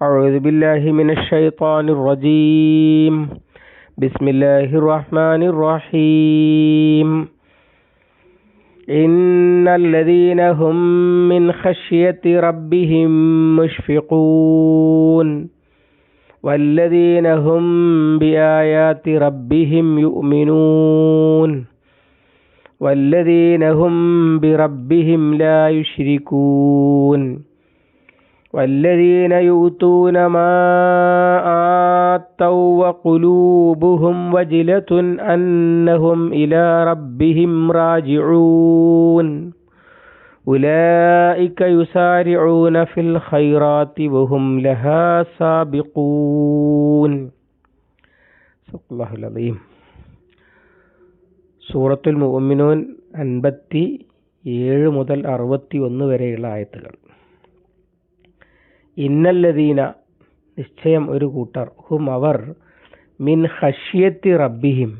أعوذ بالله من الشيطان الرجيم. بسم الله الرحمن الرحيم. إن الذين هم من خشية ربهم مشفقون والذين هم بآيات ربهم يؤمنون والذين هم بربهم لا يشركون والذين يؤتون ما آتوا وقلوبهم وجلة أنهم إلى ربهم راجعون أولئك يسارعون في الخيرات وهم لها سابقون. صدق الله العظيم. സൂറത്തുൽ മുഅ്മിനൂൻ 57 മുതൽ 61 വരെയുള്ള ആയത്തുകൾ. ഇന്നല്ലദീന നിശ്ചയം ഒരു കൂട്ടർ, ഹും അവർ, മിൻ ഖശ്യത്തി റബ്ബിഹിം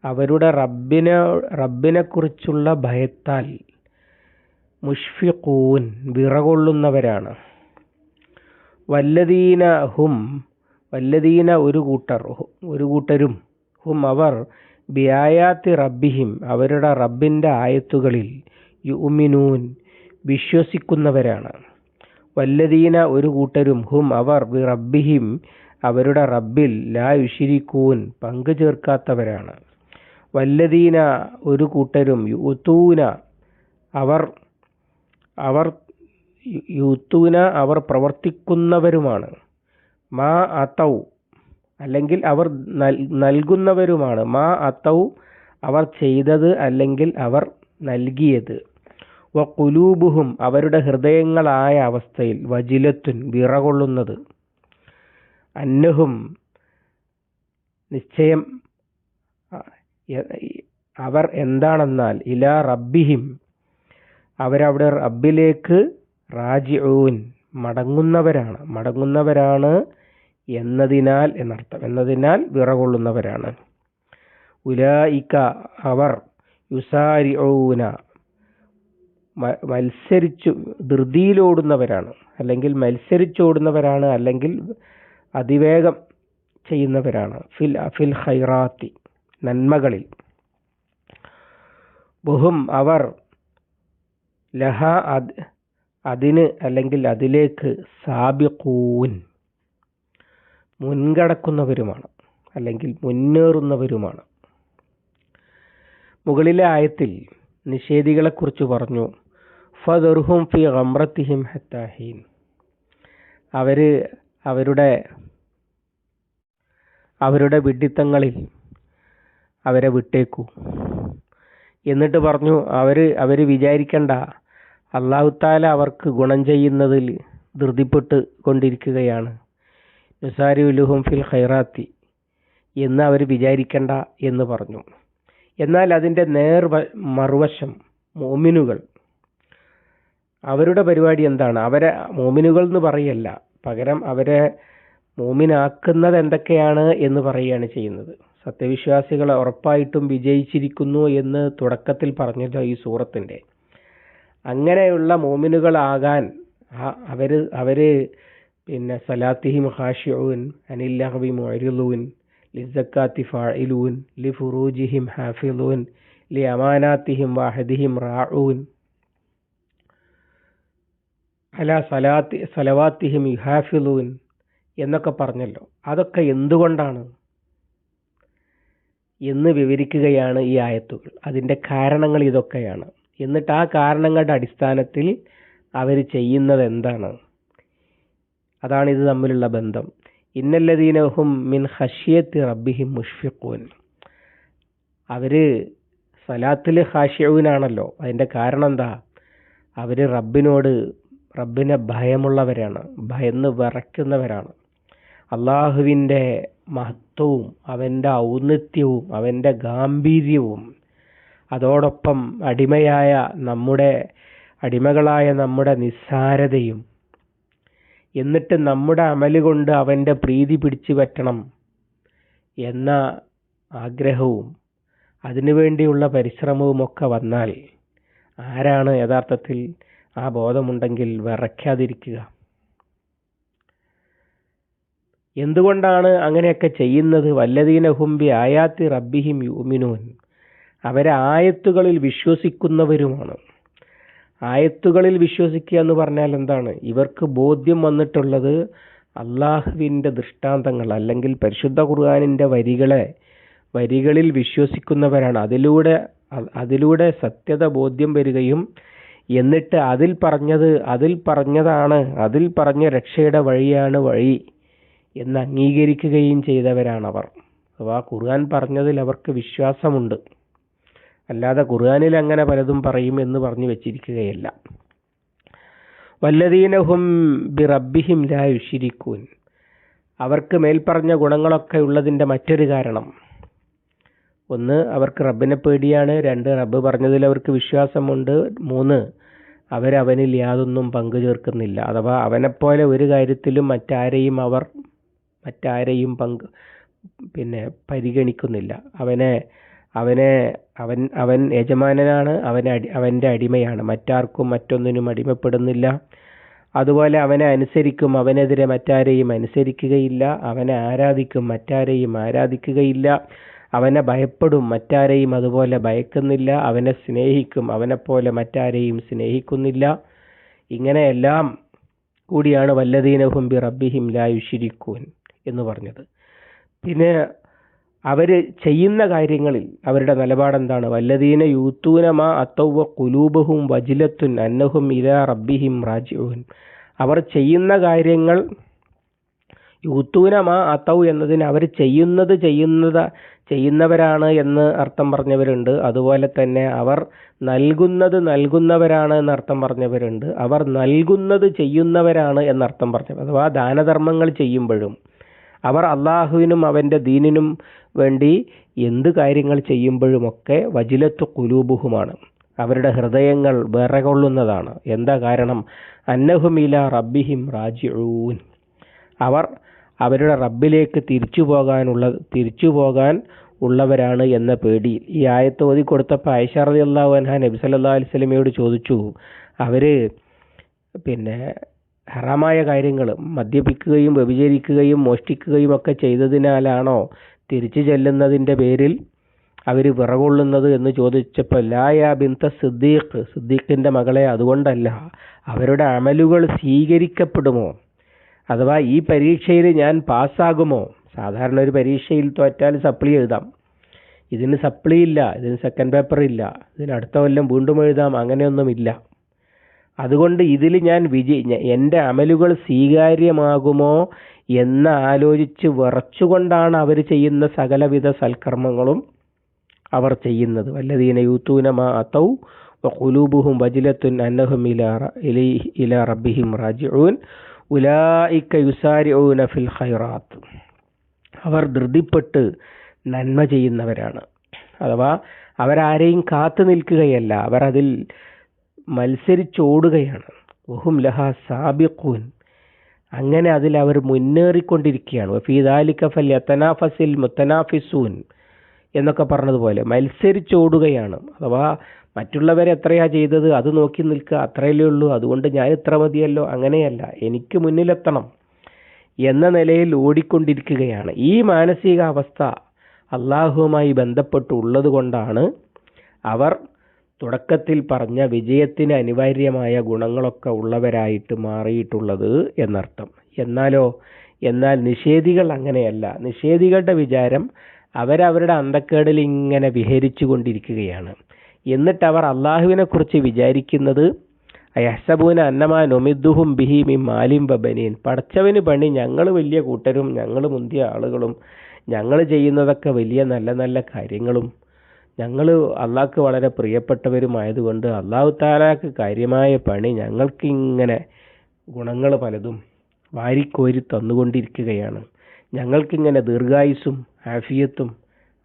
അവരുടെ റബ്ബിനെ കുറിച്ചുള്ള ഭയത്താൽ, മുഷ്ഫിഖൂൻ വിറകൊള്ളുന്നവരാണ്. വല്ലദീന ഒരു കൂട്ടരും, ഹും അവർ, ബിആയാത്തി റബ്ബിഹിം അവരുടെ റബ്ബിൻ്റെ ആയത്തുകളിൽ, യുഅ്മിനൂൻ വിശ്വസിക്കുന്നവരാണ്. വല്ലദീന ഒരു കൂട്ടരും, ഹും അവർ, ബി റബ്ബിഹിം അവരുടെ റബ്ബിൽ, ലാ യുശ്രികൂൻ പങ്കു ചേർക്കാത്തവരാണ്. വല്ലദീന ഒരു കൂട്ടരും, യുഅ്തൂന അവർ പ്രവർത്തിക്കുന്നവരുമാണ്. മാ അതൗ അല്ലെങ്കിൽ അവർ നൽകുന്നവരുമാണ്. മാ അതൗ അവർ ചെയ്തത് അല്ലെങ്കിൽ അവർ നൽകിയത്. വഖുലൂബുഹും അവരുടെ ഹൃദയങ്ങളായ അവസ്ഥയിൽ, വജിലത്തുൻ വിറകൊള്ളുന്നത്, അന്നഹും നിശ്ചയം അവർ എന്താണെന്നാൽ, ഇലാ റബ്ബിഹിം അവരവിടെ റബ്ബിലേക്ക്, റാജിഊൻ മടങ്ങുന്നവരാണ് എന്നതിനാൽ വിറകൊള്ളുന്നവരാണ്. ഉലായിക അവർ, യുസാരിഊന ധൃതിയിലോടുന്നവരാണ്, അല്ലെങ്കിൽ അതിവേഗം ചെയ്യുന്നവരാണ്. ഫിൽ ഖൈറാത്തി നന്മകളിൽ. ബഹും അവർ, ലഹ അതിന് അല്ലെങ്കിൽ അതിലേക്ക്, സാബിഖൂൻ മുൻകടക്കുന്നവരുമാണ് അല്ലെങ്കിൽ മുന്നേറുന്നവരുമാണ്. മുകളിലെ ആയത്തിൽ നിഷേധികളെക്കുറിച്ച് പറഞ്ഞു, ഫദർഹും ഫി ഗംറത്തിഹിം ഹത്താ ഹീൻ അവരുടെ വിഡ്ഢിത്തങ്ങളിൽ അവരെ വിട്ടേക്കൂ. എന്നിട്ട് പറഞ്ഞു, അവർ വിചാരിക്കണ്ട, അല്ലാഹു തആല അവർക്ക് ഗുണം ചെയ്യുന്നതിൽ ധൃതിപ്പെട്ട് കൊണ്ടിരിക്കുകയാണ്. നുസാരിഉലഹും ഫിൽ ഖൈറാത്തി എന്ന് അവർ വിചാരിക്കണ്ട എന്ന് പറഞ്ഞു. എന്നാൽ അതിൻ്റെ മറുവശം മുഅ്മിനുകൾ, അവരുടെ പരിപാടി എന്താണ്? അവരെ മുഅ്മിനുകൾ എന്ന് പറയല്ല, പകരം അവരെ മുഅ്മിനാക്കുന്നത് എന്തൊക്കെയാണ് എന്ന് പറയുകയാണ് ചെയ്യുന്നത്. സത്യവിശ്വാസികൾ ഉറപ്പായിട്ടും വിജയിച്ചിരിക്കുന്നു എന്ന് തുടക്കത്തിൽ പറഞ്ഞല്ലോ ഈ സൂറത്തിൻ്റെ. അങ്ങനെയുള്ള മുഅ്മിനുകളാകാൻ അവര് സലാത്തിഹിം ഖാശിഊൻ, അനിൽ ലഹ്വി മുഅ്രിദൂൻ, ലിസ്സക്കാത്തി ഫാഇലൂൻ, ലിഫുറൂജിഹിം ഹാഫിളൂൻ, ലിഅമാനാത്തിഹിം വഅഹദിഹിം റാഊൻ, അലാ സലവാത്തിഹിം യുഹാഫിളൂൻ എന്നൊക്കെ പറഞ്ഞല്ലോ. അതൊക്കെ എന്തുകൊണ്ടാണ് എന്ന് വിവരിക്കുകയാണ് ഈ ആയത്തുകൾ. അതിൻ്റെ കാരണങ്ങൾ ഇതൊക്കെയാണ്. എന്നിട്ട് ആ കാരണങ്ങളുടെ അടിസ്ഥാനത്തിൽ അവർ ചെയ്യുന്നത് എന്താണ്, അതാണ് ഇത് തമ്മിലുള്ള ബന്ധം. ഇന്നല്ലദീന ഹും മിൻ ഖശ്യത്തി റബ്ബിഹിം മുഷ്ഫിഖൂൻ അവര് സലാത്തിൽ ഖാശിഊനാണല്ലോ. അതിൻ്റെ കാരണം എന്താ? അവർ റബ്ബിനെ ഭയമുള്ളവരാണ്, ഭയന്ന് വിറയ്ക്കുന്നവരാണ്. അള്ളാഹുവിൻ്റെ മഹത്വവും അവൻ്റെ ഔന്നത്യവും അവൻ്റെ ഗാംഭീര്യവും, അതോടൊപ്പം അടിമകളായ നമ്മുടെ നിസ്സാരതയും, എന്നിട്ട് നമ്മുടെ അമല് കൊണ്ട് അവൻ്റെ പ്രീതി പിടിച്ചു പറ്റണം എന്ന ആഗ്രഹവും അതിനുവേണ്ടിയുള്ള പരിശ്രമവുമൊക്കെ വന്നാൽ ആരാണ് യഥാർത്ഥത്തിൽ ആ ബോധമുണ്ടെങ്കിൽ വിറയ്ക്കാതിരിക്കുക? എന്തുകൊണ്ടാണ് അങ്ങനെയൊക്കെ ചെയ്യുന്നത്? വല്ലദീന ഹും ബി ആയാത്തി റബ്ബിഹിം യുമിനൂൻ, അവരെ ആയത്തുകളിൽ വിശ്വസിക്കുന്നവരുമാണ്. ആയത്തുകളിൽ വിശ്വസിക്കുക എന്ന് പറഞ്ഞാൽ എന്താണ്? ഇവർക്ക് ബോധ്യം വന്നിട്ടുള്ളത് അള്ളാഹുവിൻ്റെ ദൃഷ്ടാന്തങ്ങൾ അല്ലെങ്കിൽ പരിശുദ്ധ ഖുർആനിൻ്റെ വരികളിൽ വിശ്വസിക്കുന്നവരാണ്. അതിലൂടെ സത്യത ബോധ്യം വരികയും എന്നിട്ട് അതിൽ പറഞ്ഞ രക്ഷയുടെ വഴിയാണ് വഴി എന്ന് അംഗീകരിക്കുകയും ചെയ്തവരാണവർ. അഥവാ ഖുർആൻ പറഞ്ഞതിൽ അവർക്ക് വിശ്വാസമുണ്ട്. അല്ലാതെ ഖുർആനിൽ അങ്ങനെ പലതും പറയും എന്ന് പറഞ്ഞു വെച്ചിരിക്കുകയല്ല. വല്ലദീനഹും ബി റബ്ബിഹിം ലാ യുശ്രികൂൻ, അവർക്ക് മേൽപ്പറഞ്ഞ ഗുണങ്ങളൊക്കെ ഉള്ളതിൻ്റെ മറ്റൊരു കാരണം, ഒന്ന്, അവർക്ക് റബ്ബിനെ പേടിയാണ്. രണ്ട്, റബ്ബ് പറഞ്ഞതിൽ അവർക്ക് വിശ്വാസമുണ്ട്. മൂന്ന്, അവരവനിൽ യാതൊന്നും പങ്കു ചേർക്കുന്നില്ല. അഥവാ അവനെപ്പോലെ ഒരു കാര്യത്തിലും മറ്റാരെയും പരിഗണിക്കുന്നില്ല. അവൻ യജമാനനാണ്, അവൻ്റെ അടിമയാണ്, മറ്റാർക്കും മറ്റൊന്നിനും അടിമപ്പെടുന്നില്ല. അതുപോലെ അവനെ അനുസരിക്കും, അവനെതിരെ മറ്റാരെയും അനുസരിക്കുകയില്ല. അവനെ ആരാധിക്കും, മറ്റാരെയും ആരാധിക്കുകയില്ല. അവനെ ഭയപ്പെടും, മറ്റാരെയും അതുപോലെ ഭയക്കുന്നില്ല. അവനെ സ്നേഹിക്കും, അവനെപ്പോലെ മറ്റാരെയും സ്നേഹിക്കുന്നില്ല. ഇങ്ങനെയെല്ലാം കൂടിയാണ് വല്ലദീനഹും ബി റബ്ബിഹിം ലാ യുശ്രികൂൻ എന്ന് പറഞ്ഞത്. പിന്നെ അവർ ചെയ്യുന്ന കാര്യങ്ങളിൽ അവരുടെ നിലപാടെന്താണ്? വല്ലദീന യൂത്തൂന മാ അത്തൗ ഖുലൂബുഹും വജിലത്തുൻ അന്നഹും ഇലാ റബ്ബിഹിം റാജിഊൻ. അവർ ചെയ്യുന്ന കാര്യങ്ങൾ, യൂത്തൂന മാ അത്തൗ എന്നതിന് അവർ ചെയ്യുന്നവരാണ് എന്ന് അർത്ഥം പറഞ്ഞവരുണ്ട്. അതുപോലെ തന്നെ അവർ നൽകുന്നവരാണ് എന്നർത്ഥം പറഞ്ഞവരുണ്ട്. അവർ നൽകുന്നത് ചെയ്യുന്നവരാണ് എന്നർത്ഥം പറഞ്ഞവർ. അഥവാ ദാനധർമ്മങ്ങൾ ചെയ്യുമ്പോഴും അവർ അള്ളാഹുവിനും അവൻ്റെ ദീനിനും വേണ്ടി എന്ത് കാര്യങ്ങൾ ചെയ്യുമ്പോഴുമൊക്കെ വജിലത്തു ഖുലൂബുഹുമാണ്, അവരുടെ ഹൃദയങ്ങൾ വിറകൊള്ളുന്നതാണ്. എന്താ കാരണം? അന്നഹും ഇലാ റബ്ബിഹിം റാജിഊൻ, അവർ അവരുടെ റബ്ബിലേക്ക് തിരിച്ചു പോകാൻ ഉള്ളവരാണ് എന്ന പേടി. ഈ ആയത്ത് ഓതി കൊടുത്തപ്പോൾ ആയിഷ റളിയല്ലാഹു അൻഹ നബി സല്ലല്ലാഹു അലൈഹി വസല്ലമയോട് ചോദിച്ചു, അവര് ഹറാമായ കാര്യങ്ങൾ, മദ്യപിക്കുകയും വ്യഭിചരിക്കുകയും മോഷ്ടിക്കുകയും ഒക്കെ ചെയ്തതിനാലാണോ തിരിച്ചു ചെല്ലുന്നതിൻ്റെ പേരിൽ അവർ വിറകൊള്ളുന്നത് എന്ന് ചോദിച്ചപ്പോൾ, ലാ യാ ബിൻത സിദ്ദീഖിൻ്റെ മകളെ, അതുകൊണ്ടല്ല. അവരുടെ അമലുകൾ സ്വീകരിക്കപ്പെടുമോ, അഥവാ ഈ പരീക്ഷയിൽ ഞാൻ പാസ്സാകുമോ? സാധാരണ ഒരു പരീക്ഷയിൽ തോറ്റാൽ സപ്ലി എഴുതാം. ഇതിന് സപ്ലി ഇല്ല, ഇതിന് സെക്കൻഡ് പേപ്പർ ഇല്ല, ഇതിന് അടുത്ത കൊല്ലം വീണ്ടും എഴുതാം, അങ്ങനെയൊന്നുമില്ല. അതുകൊണ്ട് ഇതിൽ ഞാൻ എൻ്റെ അമലുകൾ സ്വീകാര്യമാകുമോ എന്ന് ആലോചിച്ച് വിറച്ചുകൊണ്ടാണ് അവർ ചെയ്യുന്ന സകലവിധ സൽക്കർമ്മങ്ങളും അവർ ചെയ്യുന്നത്. വല്ലദീന യൂത്തൂന മാ അത്തൗ വഖുലൂബുഹും വജിലത്തുൻ അന്നഹും ഇലാ റബ്ബിഹിം റാജിഊൻ ഉലൈക യുസാരിഊന ഫിൽ ഖൈറാത്ത്. അവർ ധൃതിപ്പെട്ട് നന്മ ചെയ്യുന്നവരാണ്. അഥവാ അവരാരെയും കാത്തു നിൽക്കുകയല്ല, അവർ അതിൽ മത്സരിച്ചോടുകയാണ്. വഹും ലഹാ സാബിഖൂൻ, അങ്ങനെ അതിൽ അവർ മുന്നേറിക്കൊണ്ടിരിക്കുകയാണ്. വഫീ ദാലിക ഫൽയതനാഫസിൽ മുത്തനാഫിസൂൻ എന്നൊക്കെ പറഞ്ഞതുപോലെ മത്സരിച്ചോടുകയാണ്. അഥവാ മറ്റുള്ളവരെ എത്രയാ ചെയ്തത് അത് നോക്കി നിൽക്കുക, അത്രയല്ലേ ഉള്ളൂ, അതുകൊണ്ട് ഞാൻ ഇത്ര മതിയല്ലോ, അങ്ങനെയല്ല, എനിക്ക് മുന്നിലെത്തണം എന്ന നിലയിൽ ഓടിക്കൊണ്ടിരിക്കുകയാണ്. ഈ മാനസികാവസ്ഥ അള്ളാഹുവുമായി ബന്ധപ്പെട്ടുള്ളത് കൊണ്ടാണ് അവർ തുടക്കത്തിൽ പറഞ്ഞ വിജയത്തിന് അനിവാര്യമായ ഗുണങ്ങളൊക്കെ ഉള്ളവരായിട്ട് മാറിയിട്ടുള്ളത് എന്നർത്ഥം. എന്നാൽ നിഷേധികൾ അങ്ങനെയല്ല. നിഷേധികളുടെ വിചാരം അവരവരുടെ അന്തക്കേടിൽ ഇങ്ങനെ വിഹരിച്ചു കൊണ്ടിരിക്കുകയാണ്. എന്നിട്ട് അവർ അള്ളാഹുവിനെ കുറിച്ച് വിചാരിക്കുന്നത് അയഹ്സബൂന അന്നമാ നുമിദ്ദുഹും ബിഹി മിൻ മാലിൻ വബനീൻ, പടച്ചവന് പണി ഞങ്ങൾ വലിയ കൂട്ടരും ഞങ്ങൾ മുന്തിയ ആളുകളും ഞങ്ങൾ ചെയ്യുന്നതൊക്കെ വലിയ നല്ല നല്ല കാര്യങ്ങളും ഞങ്ങൾ അള്ളാഹ്ക്ക് വളരെ പ്രിയപ്പെട്ടവരുമായതുകൊണ്ട് അള്ളാഹു തആലാക്ക് കാര്യമായ പണി ഞങ്ങൾക്കിങ്ങനെ ഗുണങ്ങൾ പലതും വാരിക്കോരി തന്നുകൊണ്ടിരിക്കുകയാണ്. ഞങ്ങൾക്കിങ്ങനെ ദീർഘായുസ്സും ആഫിയത്തും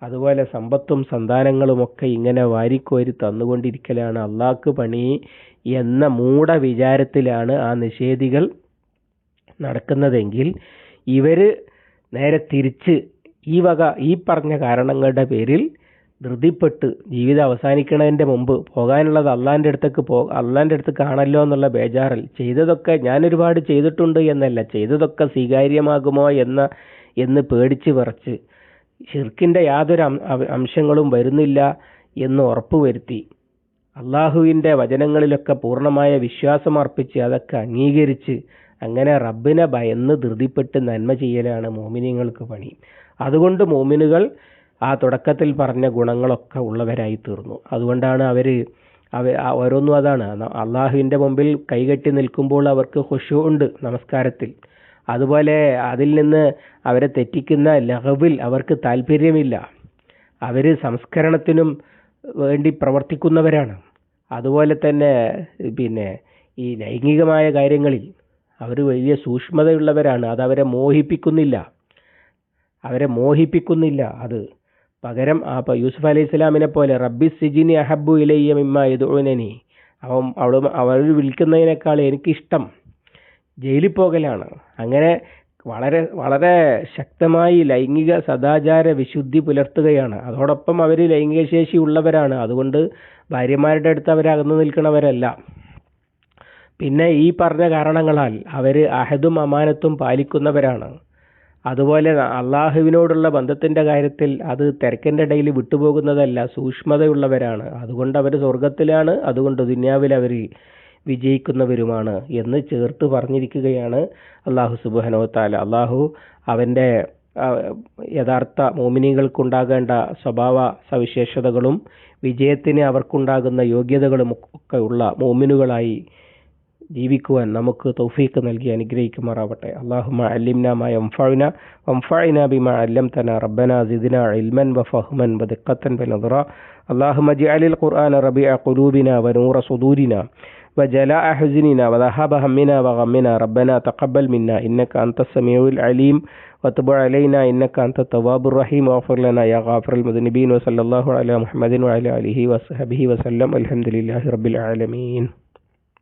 അതുപോലെ സമ്പത്തും സന്താനങ്ങളുമൊക്കെ ഇങ്ങനെ വാരിക്കോരി തന്നുകൊണ്ടിരിക്കലാണ് അള്ളാഹ്ക്ക് പണി എന്ന മൂഢ വിചാരത്തിലാണ് ആ നിഷേധികൾ നടക്കുന്നതെങ്കിൽ, ഇവർ നേരെ തിരിച്ച് ഈ പറഞ്ഞ കാരണങ്ങളുടെ പേരിൽ ധൃതിപ്പെട്ട് ജീവിതം അവസാനിക്കുന്നതിൻ്റെ മുമ്പ് പോകാനുള്ളത് അള്ളാൻ്റെ അടുത്തേക്കാണല്ലോ എന്നുള്ള ബേജാറിൽ ചെയ്തതൊക്കെ ഞാൻ ഒരുപാട് ചെയ്തിട്ടുണ്ട് എന്നല്ല, ചെയ്തതൊക്കെ സ്വീകാര്യമാകുമോ എന്ന് പേടിച്ച് വിറച്ച് ഷിർക്കിൻ്റെ യാതൊരു അംശങ്ങളും വരുന്നില്ല എന്ന് ഉറപ്പുവരുത്തി അള്ളാഹുവിൻ്റെ വചനങ്ങളിലൊക്കെ പൂർണ്ണമായ വിശ്വാസം അർപ്പിച്ച് അതൊക്കെ അംഗീകരിച്ച് അങ്ങനെ റബ്ബിനെ ഭയന്ന് ധൃതിപ്പെട്ട് നന്മ ചെയ്യലാണ് മോമിനിങ്ങൾക്ക് പണി. അതുകൊണ്ട് മോമിനുകൾ ആ തുടക്കത്തിൽ പറഞ്ഞ ഗുണങ്ങളൊക്കെ ഉള്ളവരായി തീർന്നു. അതുകൊണ്ടാണ് ഓരോന്നും അതാണ്. അള്ളാഹുവിൻ്റെ മുമ്പിൽ കൈകെട്ടി നിൽക്കുമ്പോൾ അവർക്ക് ഖുശൂ ഉണ്ട് നമസ്കാരത്തിൽ. അതുപോലെ അതിൽ നിന്ന് അവരെ തെറ്റിക്കുന്ന ലഹവിൽ അവർക്ക് താല്പര്യമില്ല. അവർ സംസ്കരണത്തിനും വേണ്ടി പ്രവർത്തിക്കുന്നവരാണ്. അതുപോലെ തന്നെ ഈ ലൈംഗികമായ കാര്യങ്ങളിൽ അവർ വലിയ സൂക്ഷ്മതയുള്ളവരാണ്. അതവരെ മോഹിപ്പിക്കുന്നില്ല. അത് പകരം യൂസുഫ് അലൈഹി സ്വലാമിനെ പോലെ റബ്ബി സിജിനി അഹബ്ബു ഇലയ്യ മിമ്മ യദുഉനനി, അവർ വിളിക്കുന്നതിനേക്കാൾ എനിക്കിഷ്ടം ജയിലിൽ പോകലാണ്. അങ്ങനെ വളരെ വളരെ ശക്തമായി ലൈംഗിക സദാചാര വിശുദ്ധി പുലർത്തുകയാണ്. അതോടൊപ്പം അവർ ലൈംഗിക ശേഷി ഉള്ളവരാണ്. അതുകൊണ്ട് ഭാര്യമാരുടെ അടുത്ത് അവർ അകന്നു നിൽക്കുന്നവരല്ല. പിന്നെ ഈ പറഞ്ഞ കാരണങ്ങളാൽ അവർ അഹദും അമാനത്തും പാലിക്കുന്നവരാണ്. അതുപോലെ അള്ളാഹുവിനോടുള്ള ബന്ധത്തിൻ്റെ കാര്യത്തിൽ അത് തിരക്കിൻ്റെ ഇടയിൽ വിട്ടുപോകുന്നതല്ല, സൂക്ഷ്മതയുള്ളവരാണ്. അതുകൊണ്ട് അവർ സ്വർഗത്തിലാണ്, അതുകൊണ്ട് ദുനിയാവിൽ അവർ വിജയിക്കുന്നവരുമാണ് എന്ന് ചേർത്ത് പറഞ്ഞിരിക്കുകയാണ് അള്ളാഹു സുബ്ഹാനഹു വ തആല. അള്ളാഹു അവൻ്റെ യഥാർത്ഥ മോമിനികൾക്കുണ്ടാകേണ്ട സ്വഭാവ സവിശേഷതകളും വിജയത്തിന് അവർക്കുണ്ടാകുന്ന യോഗ്യതകളും ഒക്കെ ഉള്ള മോമിനുകളായി ജീവിക്കുവാൻ നമുക്ക് തൗഫീഖ് നൽകി അനുഗ്രഹിക്കുമാറാവട്ടെ. അല്ലാഹുമ്മ അല്ലിംനാ മാ യൻഫഉനാ വൻഫഅനാ ബിമാ അല്ലംതനാ റബ്ബനാ സിദ്നാ ഇൽമൻ വഫഹ്മൻ വദിഖ്ഖതൻ വനദറ. അല്ലാഹുമ്മ ജഅലിൽ ഖുർആന റബീഅ ഖുലൂബിനാ വനൂറ സുദൂരിനാ وجلاء حزننا وذهاب همنا وغمنا ربنا تقبل منا إنك أنت السميع العليم وتب علينا إنك أنت التواب الرحيم واغفر لنا يا غافر المذنبين وصلى الله على محمد وعلى آله وصحبه وسلم. الحمد لله رب العالمين.